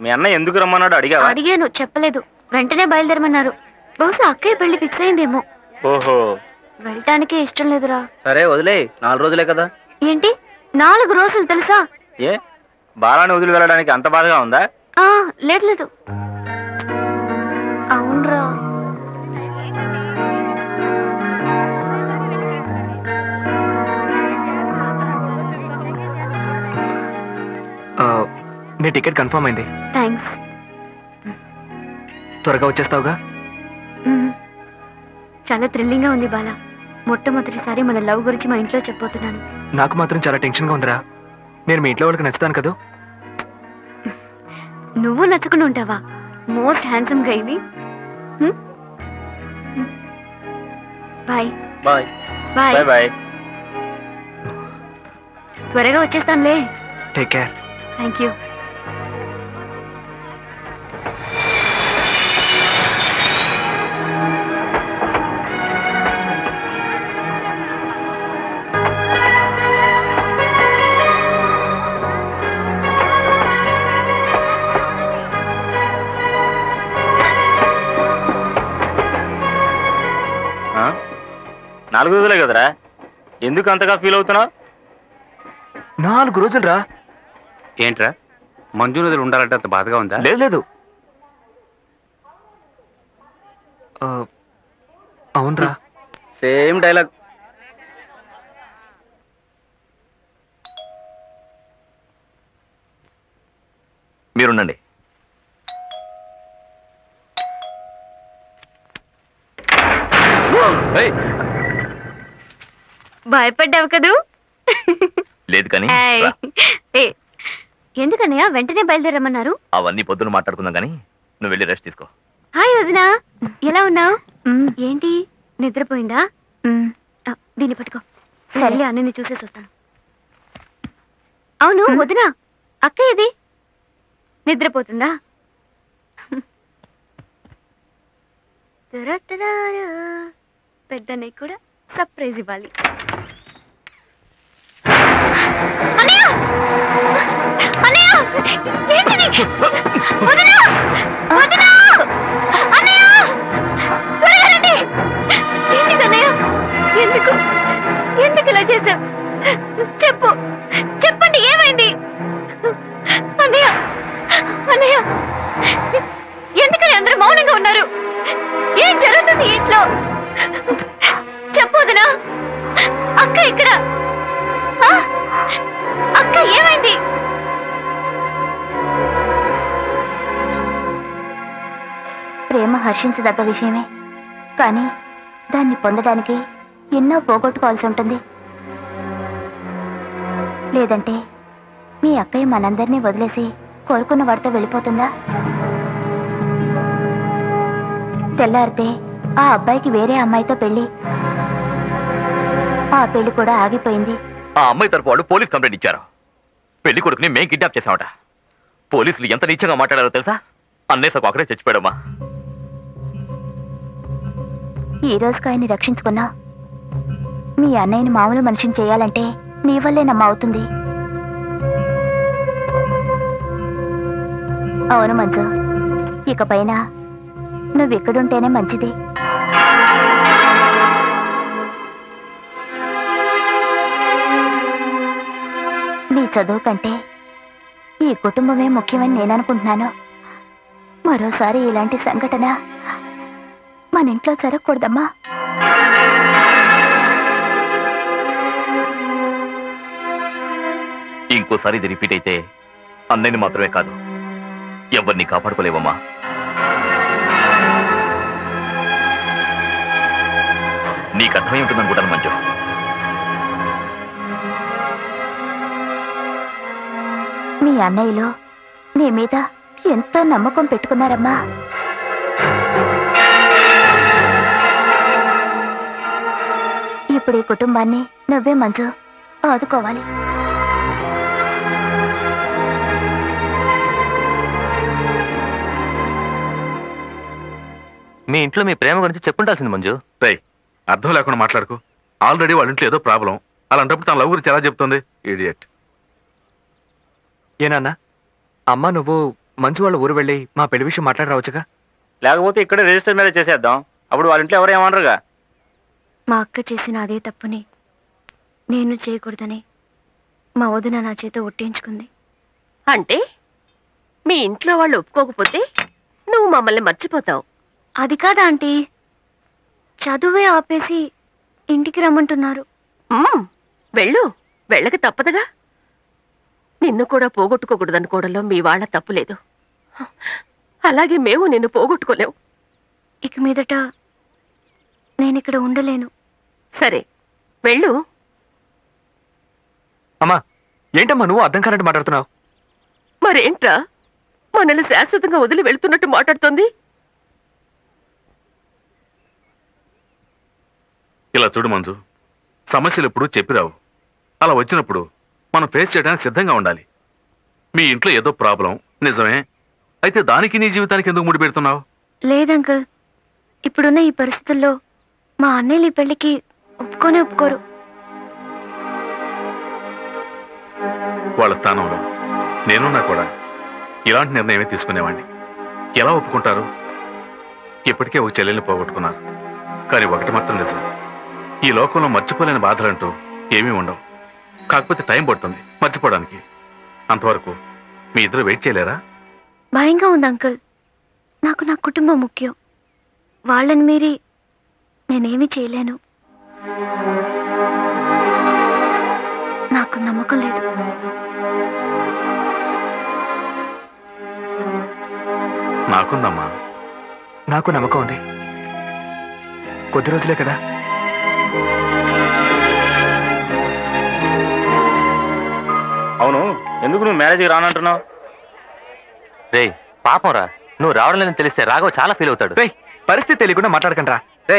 మీ అన్న ఎందుకు రమ్మన్నాడు అడిగావా? అడిగాను, చెప్పలేదు. వెంటనే బయలుదేరమన్నారు. బహుశా అక్కయ్య పెళ్లి ఫిక్స్ అయిందేమో. ఓహో, వెళ్ళటానికే ఇష్టం లేదురా. సరే వదిలే, 4 రోజులే కదా. ఏంటి 4 రోజులు తెలుసా? ఏ బాలాని వదిలి వెళ్ళడానికి అంత బాధగా ఉందా? లేదు లేదు. అవునరా. నీ టికెట్ కన్ఫర్మ్ అయింది. థ్యాంక్స్. త్వరగా వచ్చేస్తావుగా? చాలా థ్రిల్లింగ్ గా ఉంది బాలా. మొట్టమొదటిసారి మన లవ్ గురించి మా ఇంట్లో చెప్పబోతున్నాను. నాకు మాత్రం చాలా టెన్షన్ గా ఉందిరా. నేను మీ ఇంట్లో వాళ్ళకి నచ్చుతాను కదా? నువ్వు నచ్చుకుని ఉంటావా? మోస్ట్ హ్యాండ్సమ్ గా ఇవి. Bye bye. Bye. Bye bye. త్వరగా వచ్చేస్తానులే. Take care. Thank you. ఆ? 4 రోజులే కదరా, ఎందుకు అంతగా ఫీల్ అవుతున్నావు? 4 రోజులు రా. ఏంట్రా, మంజు నదులు ఉండాలంటే అంత బాధగా ఉందా? లేదు లేదు. అవునరా. Same dialogue. మీరుండండి. భయపడ్డావు కదూ? లేదు కానీ ఏయ్. రా. ఎందుకన్నయ్య వెంటనే బయలుదేరమన్నారు? అవన్నీ పొద్దున మాట్లాడుకుందాం కానీ నువ్వు వెళ్ళి రెస్ట్ తీసుకో. హాయ్ వదినా, ఎలా ఉన్నావు? ఏంటి నిద్రపోయిందా? దీన్ని పట్టుకో. సరే అన్నని చూసేసి వస్తాను. అవును వదినా, అక్క ఏది? నిద్రపోతుందా? పెద్దన్నయ్య కూడా సర్ప్రైజ్ ఇవ్వాలి. అన్నయ్య! అన్నయ్య! ఏంటిది? వదినా! వదినా! అన్నయ్య! త్వరగా రండి! ఏంటిది అన్నయ్య? ఎందుకు ఇలా చేశావు? చెప్పు, చెప్పండి, ఏమైంది? అన్నయ్య! అన్నయ్య! ఎందుకని అందరూ మౌనంగా ఉన్నారు? ఏం జరుగుతుంది ఇంట్లో? చెప్పు వదినా. అక్క ఇక్కడ. అక్క ఏమైంది? ప్రేమ హర్షించదగ్గ విషయమే, కానీ దాన్ని పొందడానికి ఎన్నో పోగొట్టుకోవాల్సి ఉంటుంది. లేదంటే మీ అక్కయ్య మనందరినీ వదిలేసి కోరుకున్న వాడితో వెళ్ళిపోతుందా? తెల్లారితే ఆ అబ్బాయికి వేరే అమ్మాయితో పెళ్లి. ఆ పెళ్లి కూడా ఆగిపోయింది. ఆ అమ్మాయి తరపు వాళ్ళు పోలీస్ కంప్లైంట్ ఇచ్చారు. పెళ్లి కొడుకుని మేం కిడ్నాప్ చేశామట. పోలీసులు ఎంత నీచంగా మాట్లాడారో తెలుసా? అన్నేసకు అక్కడే చచ్చిపోయాడమ్మా. ఈ రోజుకి ఆయన్ని రక్షించుకున్నా, మీ అన్నయ్యని మామూలు మనిషిని చేయాలంటే నీ వల్లే అవుతుంది. అవును మంజు, ఇకపైన నువ్వెక్కడుంటేనే మంచిది. నీ చదువు కంటే ఈ కుటుంబమే ముఖ్యమని నేననుకుంటున్నాను. మరోసారి ఇలాంటి సంఘటన మన ఇంట్లో జరగకూడదమ్మా. ఇంకోసారి ఇది రిపీట్ అయితే అన్నయ్యని మాత్రమే కాదు, ఎవరిని కాపాడుకోలేవమ్మా. నీకు అర్థమై ఉంటుందనుకుంటాను మంజు. మీ అన్నయ్యలు నీ మీద ఎంతో నమ్మకం పెట్టుకున్నారమ్మా. ఇప్పుడు ఈ కుటుంబాన్ని నువ్వే మంజు ఆదుకోవాలి. మీ ఇంట్లో మీ ప్రేమ గురించి చెప్పుంటాల్సింది మంజు. అర్థం లేకుండా మాట్లాడుకో. ఆల్రెడీ వాళ్ళ ఇంట్లో ఏదో ప్రాబ్లం. అలాంటప్పుడు తన లవ్ గురించి ఎలా చెప్తుంది? ఇడియట్. ఏనన్నా, అమ్మ నువ్వు మంచు వాళ్ళ ఊరు వెళ్ళి మా పెళ్లి విషయం మాట్లాడి రావచ్చుగా. లేకపోతే ఇక్కడే రిజిస్టర్ మీద చేసేద్దాం. అప్పుడు వాళ్ళ ఇంట్లో ఎవరు ఏమనరుగా. మా అక్క చేసిన అదే తప్పుని నేను చేయకూడదని మా వదిన నా చేత ఒట్టించుకుంది. అంటే మీ ఇంట్లో వాళ్ళు ఒప్పుకోకపోతే నువ్వు మమ్మల్ని మర్చిపోతావు. అది కాదా ఆంటీ, చదువే ఆపేసి ఇంటికి రమ్మంటున్నారు. ఉమ్, వెళ్ళు, వెళ్ళక తప్పదుగా. నిన్ను కూడా పోగొట్టుకోకూడదనుకోవడంలో మీ వాళ్ళ తప్పు లేదు. అలాగే మేము నిన్ను పోగొట్టుకోలేవు. ఇక మీదట నేనిక్కడ ఉండలేను. సరే వెళ్ళు. అమ్మా, ఏంటమ్మా నువ్వు అర్థం కానట్టు మాట్లాడుతున్నావు? మరేంట్రా మనల్ని శాశ్వతంగా వదిలి వెళ్తున్నట్టు మాట్లాడుతోంది? ఇలా చూడు మంజు, సమస్యలు ఎప్పుడు చెప్పిరావు. అలా వచ్చినప్పుడు మనం ఫేస్ చేయడానికి సిద్ధంగా ఉండాలి. మీ ఇంట్లో ఏదో ప్రాబ్లం నిజమే, అయితే దానికి నీ జీవితానికి ఎందుకు ముడి పెడుతున్నావు? లేదంకల్, ఇప్పుడున్న ఈ పరిస్థితుల్లో మా అన్నయ్యలు ఈ పెళ్లికి ఒప్పుకోరు. వాళ్ళ స్థానంలో నేనున్నా కూడా ఇలాంటి నిర్ణయమే తీసుకునేవాడిని. ఎలా ఒప్పుకుంటారు? ఇప్పటికే ఒక చెల్లెల్ని పోగొట్టుకున్నారు. కానీ ఒకటి మాత్రం నిజం, ఈ లోకంలో మర్చిపోలేని బాధలంటూ ఏమీ ఉండవు. కాకపోతే టైం పడుతుంది మర్చిపోవడానికి. అంతవరకు మీ ఇద్దరు వెయిట్ చేయలేరా? భయంగా ఉంది అంకుల్. నాకు నా కుటుంబం ముఖ్యం. వాళ్ళని మీరి నేనేమీ చేయలేను. నాకు నమ్మకం లేదు. నాకుందమ్మా. నాకు నమ్మకం ఉంది. కొద్ది రోజులే కదా. అవును, ఎందుకు నువ్వు మ్యారేజ్కి రానంటున్నావు? రే పాపం రా, నువ్వు రావడం లేదని తెలిస్తే రాఘవ్ చాలా ఫీల్ అవుతాడు. రేయ్, పరిస్థితి తెలియకుండా మాట్లాడకండి రా. రే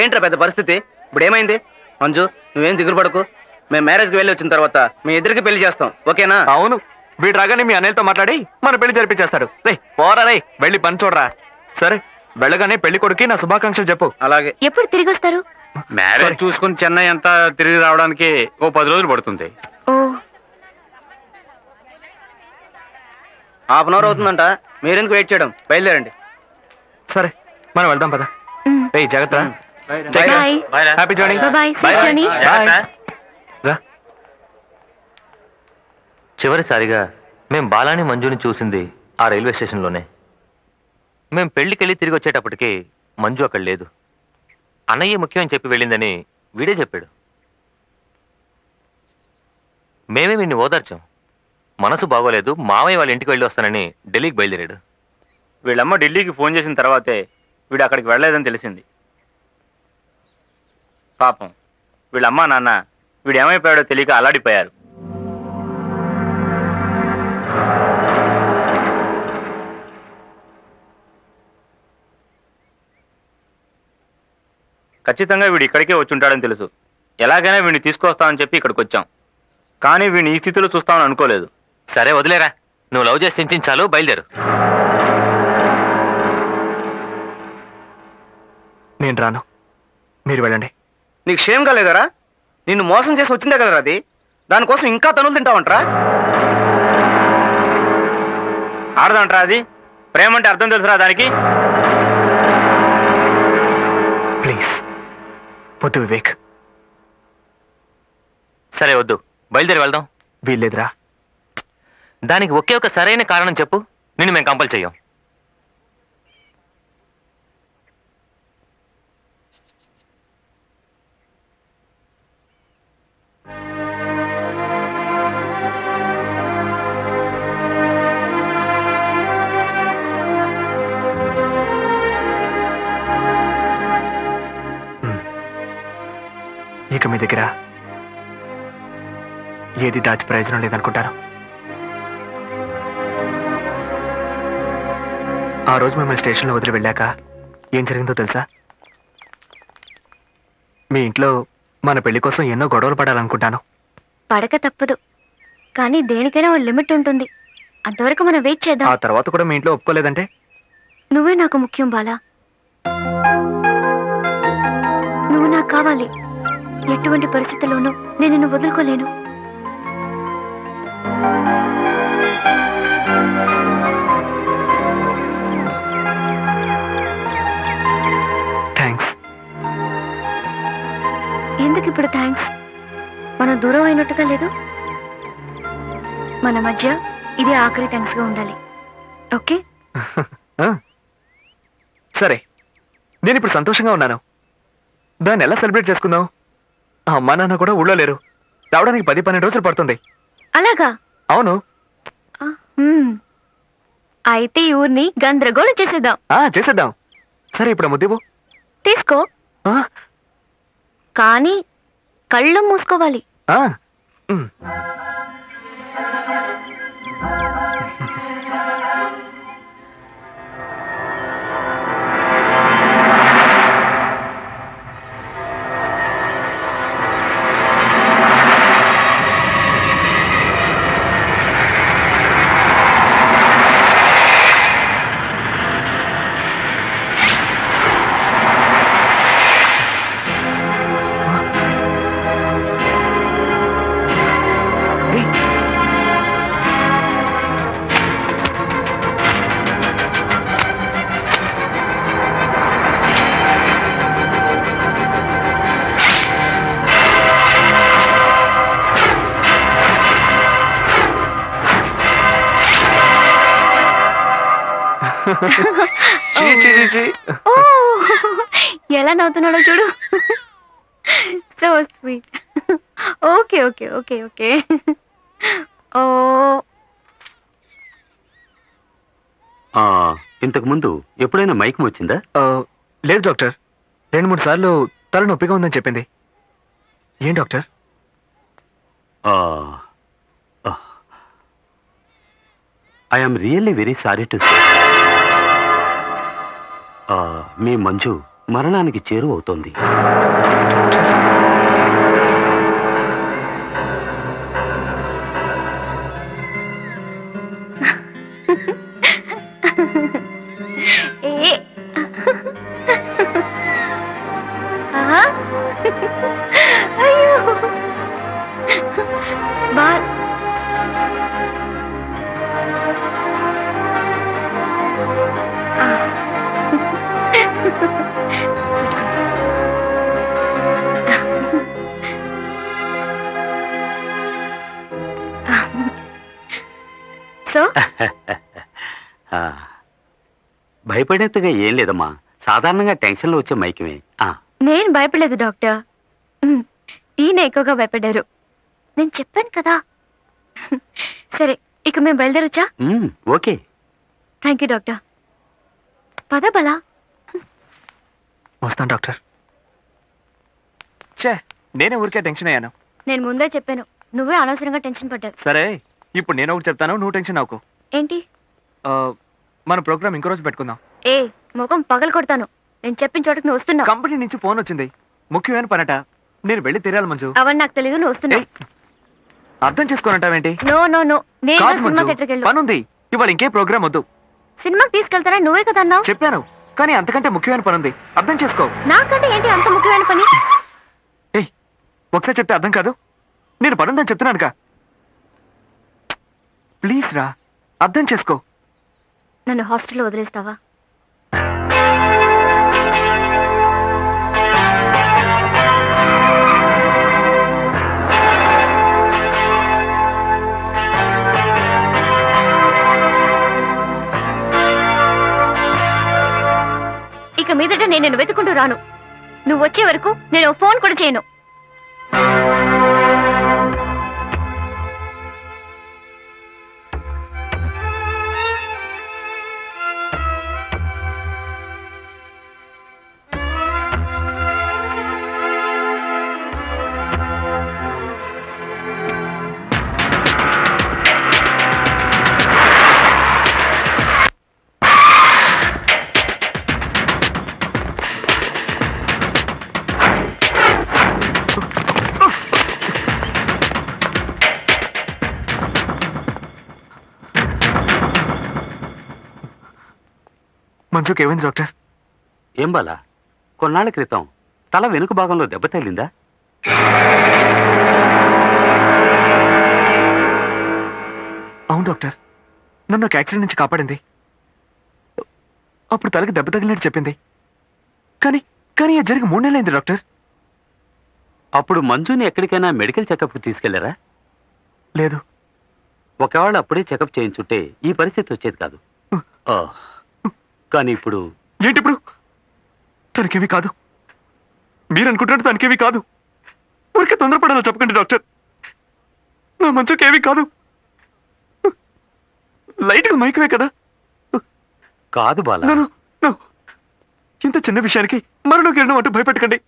ఏంట్రా పెద్ద పరిస్థితి? ఇప్పుడు ఏమైంది? మంజు, నువ్వేం దిగులు పడకు. మేము మ్యారేజ్కి వెళ్ళి వచ్చిన తర్వాత మీ ఇద్దరికి పెళ్లి చేస్తాం, ఓకేనా? అవును, వీడు రాగానే మీ అన్నయ్యతో మాట్లాడి మన పెళ్లి జరిపించేస్తాడు. రే పోరా, రే వెళ్ళి పని చూడరా. సరే, వెళ్ళగానే పెళ్లి కొడుకి నా శుభాకాంక్షలు చెప్పు. అలాగే. ఎప్పుడు తిరిగి వస్తారు? మ్యారేజ్ చూసుకుని చెన్నై అంతా తిరిగి రావడానికి ఓ 10 రోజులు పడుతుంది. ఓ, హాఫ్ అన్ అవర్ అవుతుందంట. మీరెందుకు వెయిట్ చేయడం? బయలుదేరండి. సరే, మనం వెళ్దాం పద. మ్, రే జాగ్రత్త. Bye. Happy journey. Bye. Safe journey. రా. చివరిసారిగా మేం బాలాని మంజుని చూసింది ఆ రైల్వే స్టేషన్లోనే. మేం పెళ్లికెళ్ళి తిరిగి వచ్చేటప్పటికి మంజు అక్కడ లేదు. అన్నయ్య ముఖ్యమని చెప్పి వెళ్ళిందని వీడే చెప్పాడు. మేమే వీడిని ఓదార్చాం. మనసు బాగోలేదు, మావయ్య వాళ్ళ ఇంటికి వెళ్ళి వస్తానని ఢిల్లీకి బయలుదేరాడు. వీళ్ళమ్మ ఢిల్లీకి ఫోన్ చేసిన తర్వాతే వీడు అక్కడికి వెళ్ళలేదని తెలిసింది. పాపం వీళ్ళమ్మ నాన్న వీడు ఏమైపోయాడో తెలియక అల్లాడిపోయారు. ఖచ్చితంగా వీడు ఇక్కడికే వచ్చి ఉంటాడని తెలుసు. ఎలాగైనా వీడిని తీసుకొస్తామని చెప్పి ఇక్కడికి వచ్చాం. కానీ వీడిని ఈ స్థితిలో చూస్తామని అనుకోలేదు. సరే వదిలేరా, నువ్వు లవ్ చేసి చించాలు, బయలుదేరు. నేను రాను, మీరు వెళ్ళండి. నీకు క్షేమం కాలేదరా? నిన్ను మోసం చేసి వచ్చిందే కదరా అది. దానికోసం ఇంకా తనులు తింటావంటరా? ఆడదంటరా అది? ప్రేమ అంటే అర్థం తెలుసురా దానికి? ప్లీజ్ వద్దు వివేక్. సరే వద్దు, బయలుదేరి వెళ్దాం. వీల్లేదురా. దానికి ఒకే ఒక సరైన కారణం చెప్పు, నిన్ను మేము కంపల్ చెయ్యం. ఇక మీ దగ్గర ఏది దాచి ప్రయోజనం లేదనుకుంటాను. ఆ రోజు మిమ్మల్ని స్టేషన్లో వదిలి వెళ్ళాక ఏం జరిగిందో తెలుసా? మీ ఇంట్లో మన పెళ్లి కోసం ఎన్నో గొడవలు పడాలనుకుంటాను. పడక తప్పదు, కానీ దేనికైనా ఓ లిమిట్ ఉంటుంది. అంతవరకు మనం వెయిట్ చేద్దాం. ఆ తర్వాత కూడా మీ ఇంట్లో ఒప్పుకోలేదంటే? నువ్వే నాకు ముఖ్యం బాలా. నువ్వు నాకు కావాలి. ఎటువంటి పరిస్థితుల్లోనూ నేను నిన్ను వదులుకోలేను. ఇప్పుడు థ్యాంక్స్? మనం దూరం అయినట్టుగా లేదు. మన మధ్య ఇది ఆఖరి థ్యాంక్స్ గా ఉండాలి. ఓకే? సరే, నేను ఇప్పుడు సంతోషంగా ఉన్నాను. దాన్ని ఎలా సెలబ్రేట్ చేసుకుందాం? ఆ అమ్మా నాన్న కూడా ఊళ్ళో లేరు. రావడానికి 10-12 రోజులు పడుతుంది. అలాగా? అవును. అయితే ఈ ఊరిని గందరగోళం చేసేద్దాం. చేసేద్దాం. సరే, ఇప్పుడు ముద్దివు. తీసుకో, కానీ కళ్ళు మూసుకోవాలి. ఓ, ఎలా నవ్వుతున్నాడో చూడు. So sweet. Okay okay okay okay. ఓ, ఇంతకు ముందు ఎప్పుడైనా మైకం వచ్చిందా? లేదు డాక్టర్. 2-3 సార్లు తల నొప్పిగా ఉందని చెప్పింది. ఏం doctor? I am really very sorry to say. మీ మంజు మరణానికి చేరువవుతోంది. ఏ, ఆహా. అయ్యో, సో భయపడేంతగా ఏం లేదమ్మా, సాధారణంగా టెన్షన్లో వచ్చే మైకమే. నేను భయపడలేదు డాక్టర్. ఈయన ఎక్కువగా భయపడ్డారు. నేను చెప్పాను కదా. సరే, ఇక మేము బయలుదేరొచ్చా? ఓకే. Thank you doctor. పద బలా. వస్తాను డాక్టర్. నేనే ఊరికే టెన్షన్ అయ్యాను. నేను ముందే చెప్పాను, నువ్వే అనవసరంగా టెన్షన్ పడ్డావు. సరే, ఇప్పుడు నేను ఒకటి చెప్తాను, నువ్వు టెన్షన్ అవ్వకు. ఏంటి? మన ప్రోగ్రామ్ ఇంకో రోజు పెట్టుకుందాం. ఏ, ముఖం పగలు కొడతాను. నేను చెప్పిన చోటకి నువ్వు వస్తున్నావు. కంపెనీ నుంచి ఫోన్ వచ్చింది, ముఖ్యమైన పనట. నేను వెళ్ళి తీరాలి మంజు. అవన్నీ నాకు తెలియదు, నువ్వు వస్తున్నావు. అర్థం చేసుకోనంటావేంటి? నో నో నో, నేను కాదు సినిమా మంజు, థియేటర్కి వెళ్ళు. పనుంది. ఇవాళ ఇంకే ప్రోగ్రామ్ వద్దు. సినిమాకి తీసుకెళ్తారా? నువ్వే కదా అన్నావు. చెప్పాను, కానీ అంతకంటే ముఖ్యమైన పనుంది. అర్థం చేసుకో. నాకంటే ఏంటి అంత ముఖ్యమైన పని? ఒకసారి చెప్తే అర్థం కాదు. నేను పనుందని చెప్తున్నానుగా. ప్లీజ్ రా, అర్థం చేసుకో. నన్ను హాస్టల్లో వదిలేస్తావా? ఇక మీదట నేను నిన్ను వెతుకుంటూ రాను. నువ్వు వచ్చే వరకు నేను ఫోన్ కూడా చేయను. మంజుకి ఏమైంది డాక్టర్? ఏం బాలా, కొన్నాళ్ల క్రితం తల వెనుక భాగంలో దెబ్బ తగిలిందా? అవును డాక్టర్, నన్ను ఒక యాక్సిడెంట్ నుంచి కాపాడింది. అప్పుడు తలకి దెబ్బ తగిలినట్టు చెప్పింది. కానీ కానీ అది జరిగి 3 నెలలైంది డాక్టర్. అప్పుడు మంజుని ఎక్కడికైనా మెడికల్ చెకప్కి తీసుకెళ్లారా? లేదు. ఒకవేళ అప్పుడే చెకప్ చేయించుంటే ఈ పరిస్థితి వచ్చేది కాదు. ఆ, కానీ ఇప్పుడు ఏంటి ఇప్పుడు? తనకేమీ కాదు. మీరు అనుకుంటున్నట్టు తనకేమీ కాదు. ఊరికే తొందరపడాలో చెప్పకండి డాక్టర్. నా మంచుకేమీ కాదు. లైట్గా మైకమే కదా. కాదు బాలా. No, no, no. ఇంత చిన్న విషయానికి మరణంకి వెళ్ళడం అంటూ భయపెట్టకండి.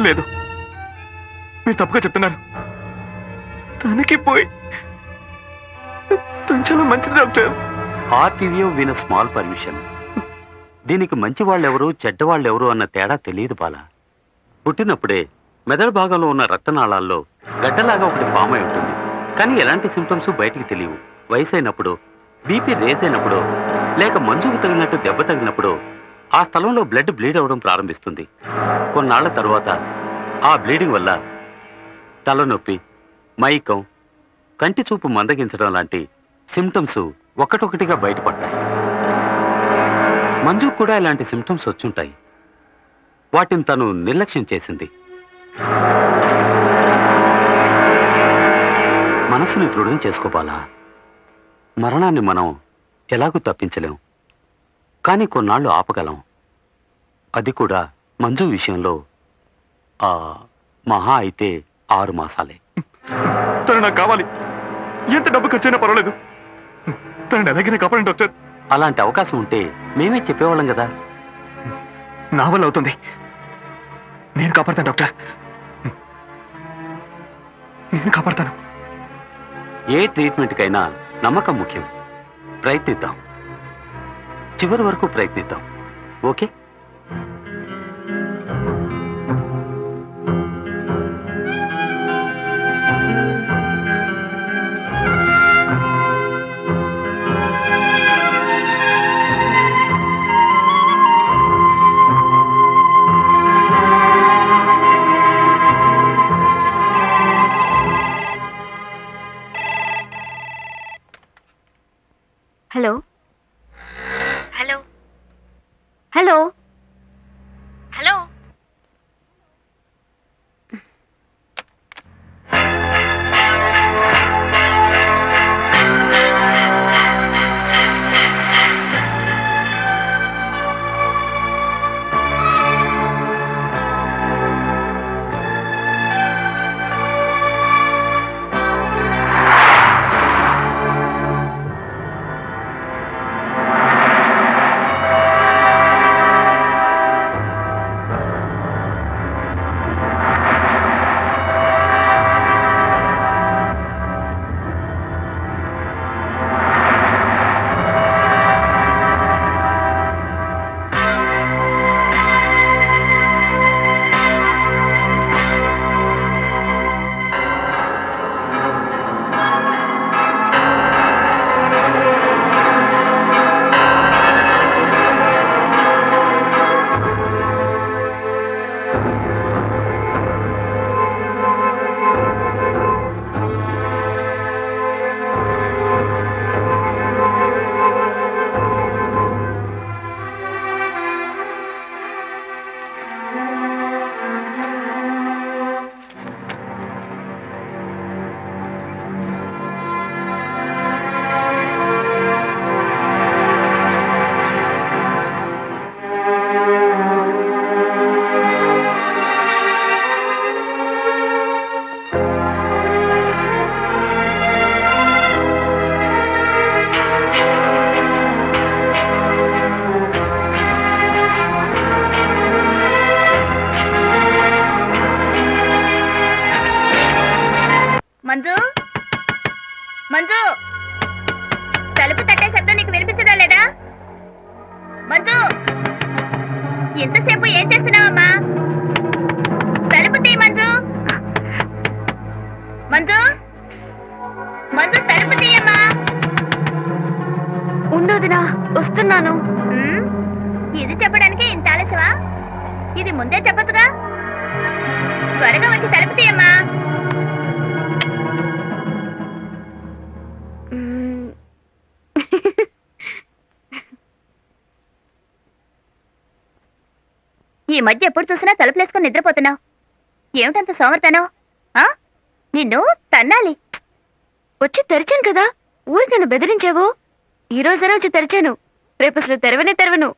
లేదు, మీరు తప్పుగా చెప్తున్నారు. తనకి పోయి తను చాలా మంచిది డాక్టర్. ఆర్టీవీఓ విన్ స్మాల్ పర్మిషన్. దీనికి మంచి వాళ్ళెవరు చెడ్డవాళ్ళెవరు అన్న తేడా తెలియదు బాలా. పుట్టినప్పుడే మెదడు భాగంలో ఉన్న రక్తనాళాల్లో గడ్డలాగా ఒకటి ఫామ్ అయి ఉంటుంది. కానీ ఎలాంటి సిమ్టమ్స్ బయటికి తెలియవు. వయసు అయినప్పుడు, బీపీ రేజ్ అయినప్పుడు, లేక మంచుకు తగిలినట్టు దెబ్బ తగిలినప్పుడు ఆ స్థలంలో బ్లడ్ బ్లీడ్ అవ్వడం ప్రారంభిస్తుంది. కొన్నాళ్ల తర్వాత ఆ బ్లీడింగ్ వల్ల తలనొప్పి, మైకం, కంటి చూపు మందగించడం లాంటి సిమ్టమ్స్ ఒక్కటొక్కటిగా బయటపడ్డాయి. మంజుకు కూడా ఇలాంటి సిమ్టమ్స్ వచ్చుంటాయి. వాటిని తను నిర్లక్ష్యం చేసింది. మనసుని దృఢం చేసుకోవాలా. మరణాన్ని మనం ఎలాగూ తప్పించలేం, కానీ కొన్నాళ్ళు ఆపగలం. అది కూడా మంజు విషయంలో మహా అయితే 6 మాసాలే. తను నాకు కావాలి. ఎంత డబ్బు ఖర్చైనా పర్వాలేదు. తనని ఎలాగైనా కాపాడండి డాక్టర్. అలాంటి అవకాశం ఉంటే మేమే చెప్పేవాళ్ళం కదా. నా వల్ల అవుతుంది. నేను కాపాడతాను డాక్టర్. నేను కాపాడతాను. ఏ ట్రీట్మెంట్కైనా నమ్మకం ముఖ్యం. ప్రయత్నిద్దాం, చివరి వరకు ప్రయత్నిద్దాం. Okay? Hello hello hello hello. Manju, Manju, తలుపు తట్టే శబ్దం నీకు వినిపించడం లేదా? మంజు, ఎంతసేపు ఏం చేస్తున్నావమ్మా? తలుపు తీ మంజు. మంజు, మంజు, తలుపు తీయమ్మా. ఉండోదినా, వస్తున్నాను. ఇది చెప్పడానికి ఇంత ఆలస్యమా? ఇది ముందే చెప్పొచ్చుగా. త్వరగా వచ్చి తలుపు తీయమ్మా. ఈ మధ్య ఎప్పుడు చూసినా తలుపులేసుకుని నిద్రపోతున్నావు. ఏమిటంత సోమర్తనం? ఆ? నిన్ను తన్నాలి. వచ్చి తెరిచాను కదా, ఊరికి నన్ను బెదిరించావు. ఈ రోజైనా వచ్చి తెరిచాను, రేపు అసలు తెరవను.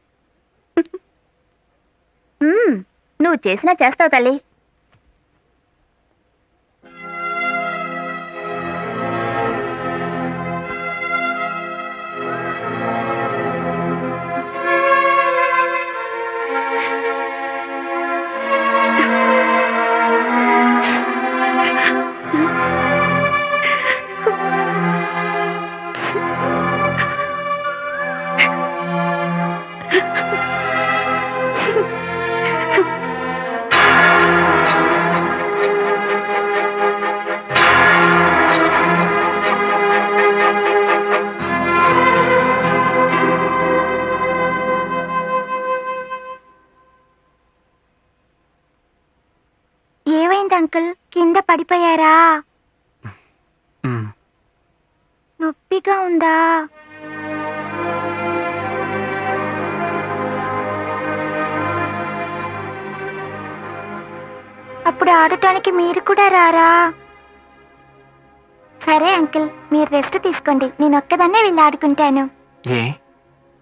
నువ్వు చేసినా చేస్తావు తల్లి. ఏమైంది అంకుల్, కింద పడిపోయారా? నొప్పిగా ఉందా? అప్పుడు ఆడటానికి మీరు కూడా రారా? సరే అంకుల్, మీరు రెస్ట్ తీసుకోండి, నేను ఒక్కదాన్నే వెళ్ళి ఆడుకుంటాను. ఏ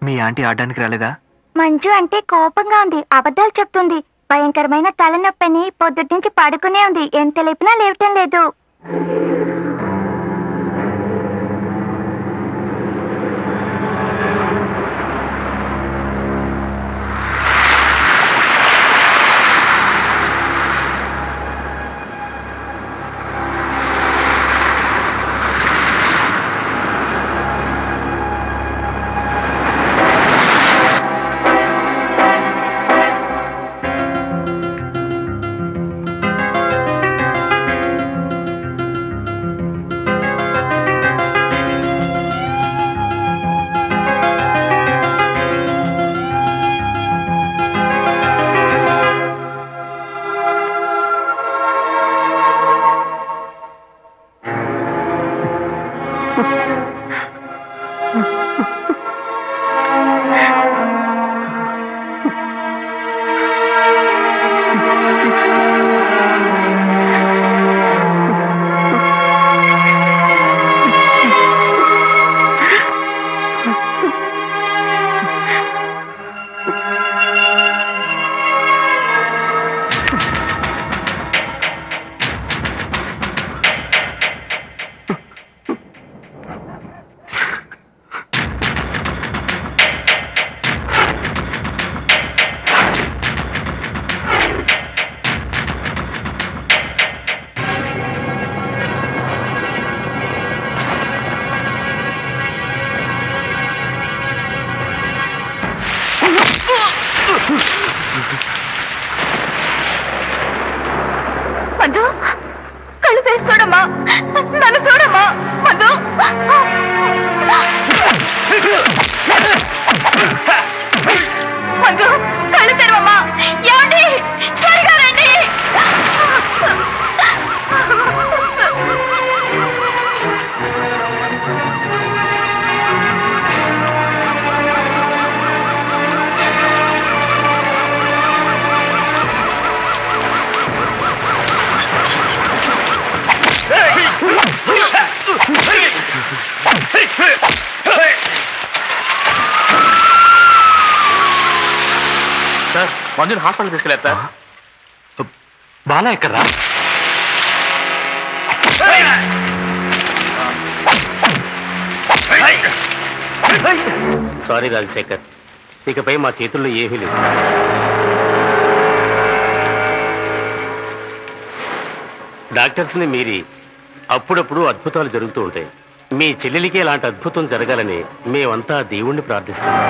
మీ ఆంటీ ఆడడానికి రాలేదా? మంజు అంటే కోపంగా ఉంది, అబద్ధాలు చెప్తుంది. భయంకరమైన తలనొప్పని పొద్దుటి నుంచి పడుకునే ఉంది, ఎంత లేపినా లేవటం లేదు. మంజు, కళ్ళు తెరిచి చూడమ్మా, నన్ను చూడమ్మా మంజు. మంజు, కళ్ళు తెరవమ్మా. ఏమండి, త్వరగా రండి. సార్, మంజుని హాస్పిటల్ తీసుకెళ్ళారు సార్. బాలా ఎక్కడ్రా? సారీ రాజశేఖర్, ఇకపై మా చేతుల్లో ఏమీ లేదు. డాక్టర్స్ని మీరి అప్పుడప్పుడు అద్భుతాలు జరుగుతూ ఉంటాయి. మీ చెల్లెలికి ఇలాంటి అద్భుతం జరగాలని మేమంతా దేవుణ్ణి ప్రార్థిస్తున్నాం.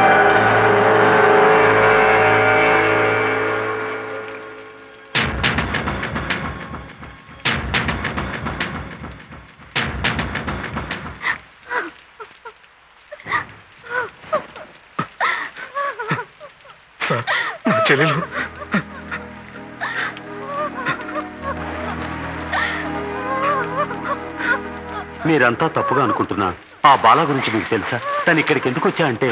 సార్, నా చెల్లెలు మీరంతా తప్పుగా అనుకుంటున్నా. ఆ బాల గురించి మీకు తెలుసా? తను ఇక్కడికి ఎందుకు వచ్చా అంటే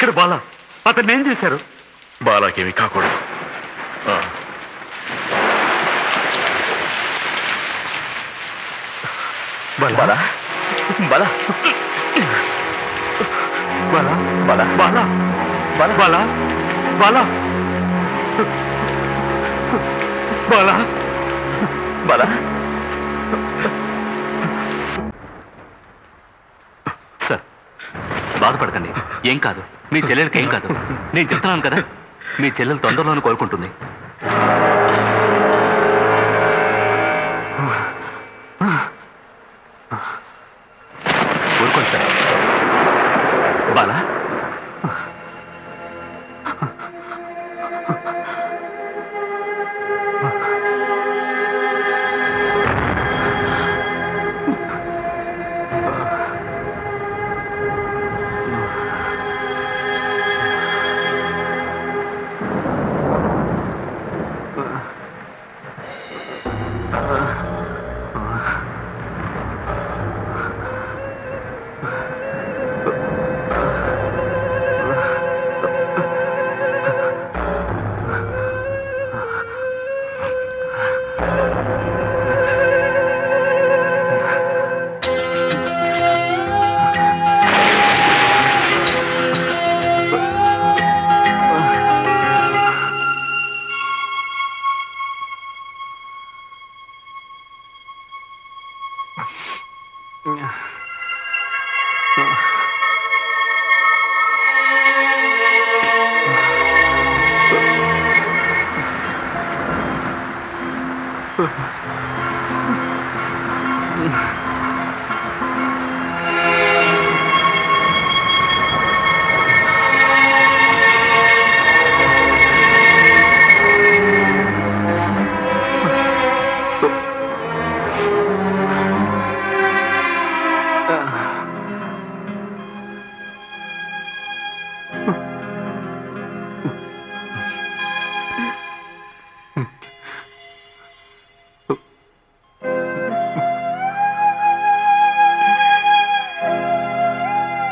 ఎక్కడ బాలా? అతన్ని ఏం చేశారు? బాలాకేమీ కాకూడదు. ఆ. బాలా బాలా బాలా బాలా బాలా బాలా బాలా బాలా బాలా బాలా. సార్, బాధపడకండి, ఏం కాదు. మీ చెల్లెలకి ఏం కాదు. నేను చెప్తున్నాను కదా, మీ చెల్లెలు తొందరలోనే కోలుకుంటుంది. ఊరుకోండి సార్. బాలా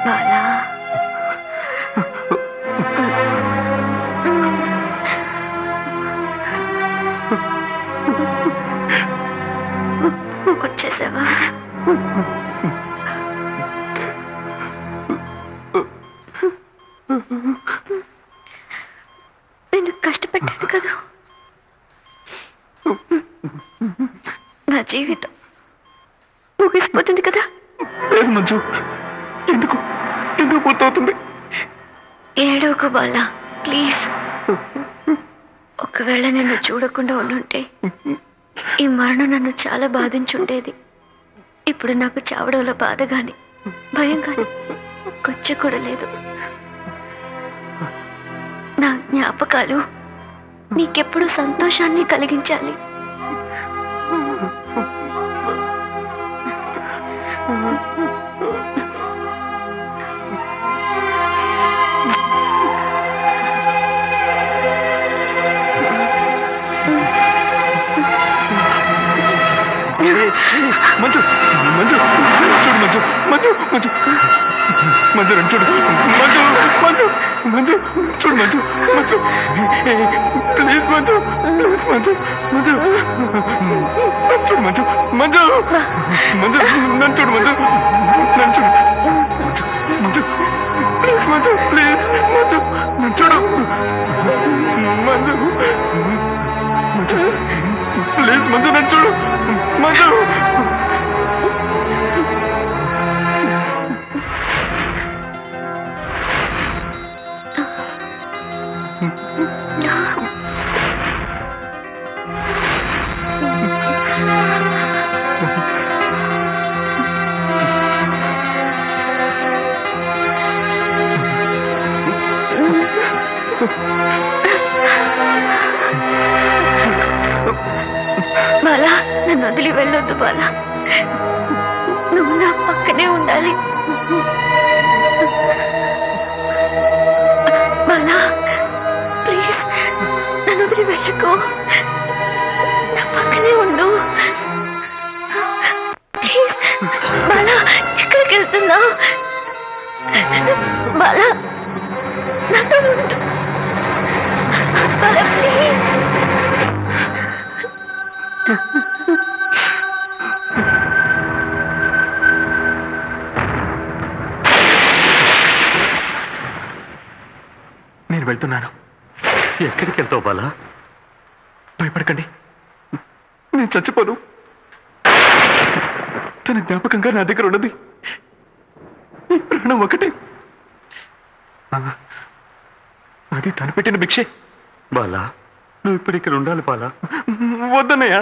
బాలా వచ్చేసావా? నేను కష్టపడ్డాను కదా, నా జీవితం ముగిసిపోతుంది కదా. లేదు మంజు, ఎందుకు ఎందుకు పూర్తవుతుంది? ఏడవకు బాలా, ప్లీజ్. ఒకవేళ నిన్ను చూడకుండా ఉండుంటే ఈ మరణం నన్ను చాలా బాధించుండేది. ఇప్పుడు నాకు చావడంలో బాధ గాని భయం గాని కొంచెం కూడా లేదు. నా జ్ఞాపకాలు నీకెప్పుడు సంతోషాన్ని కలిగించాలి. మంజు మంజు చూడు, మంజు మంజు మంజు మంజు రండి చూడు, మంజు మంజు మంజు చూడు, మంజు మంజు ప్లీజ్ మంజు, ప్లీజ్ మంజు మంజు చూడు, మంజు మంజు మంజు నన్ను చూడు, మంజు నన్ను చూడు, మంజు మంజు ప్లీజ్ మంజు, ప్లీజ్ మంజు నన్ను చూడు, మంజు మంజు ప్లీజ్ మంజు నన్ను చూడు, మంజు. బాలా, నన్ను వదిలి వెళ్ళొద్దు బాలా, నువ్వు నా పక్కనే ఉండాలి. బాలా ప్లీజ్, నన్ను వదిలి వెళ్ళకు, నా పక్కనే ఉండు ప్లీజ్. బాలా, ఎక్కడికి వెళ్తున్నావు? బాలా నేను వెళ్తున్నాను. ఎక్కడికి వెళ్తావు బాలా? భయపడకండి, నేను చచ్చిపోను. తన జ్ఞాపకంగా నా దగ్గర ఉన్నది ఈ ప్రాణం ఒకటే. అది తను పెట్టిన భిక్షే. బాలా, నువ్వు ఇప్పుడు ఇక్కడ ఉండాలి బాలా. వద్దన్నయ్య,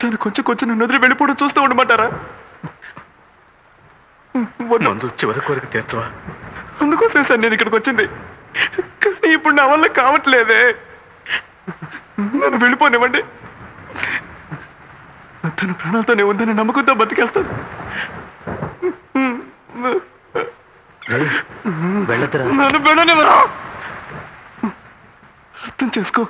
తను కొంచెం కొంచెం నన్ను వదిలి వెళ్ళిపోవడం చూస్తూ ఉండమంటారా? వద్దు. మంజు చివరి కోరిక తీర్చవా? అందుకోసమే సార్ నేను ఇక్కడికి వచ్చింది. కానీ ఇప్పుడు నా వల్ల కావట్లేదే. నన్ను వెళ్ళిపోనివ్వండి. తన ప్రాణాలతోనే ఉందని నమ్మకంతో బతికేస్తాను. వెళ్ళదురా. నన్ను వెళ్ళనివ్వరా? అర్థం చేసుకో.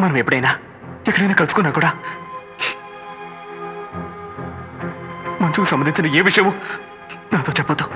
మనం ఎప్పుడైనా ఎక్కడైనా కలుసుకున్నా కూడా మంచుకు సంబంధించిన ఏ విషయము నాతో చెప్పొద్దు.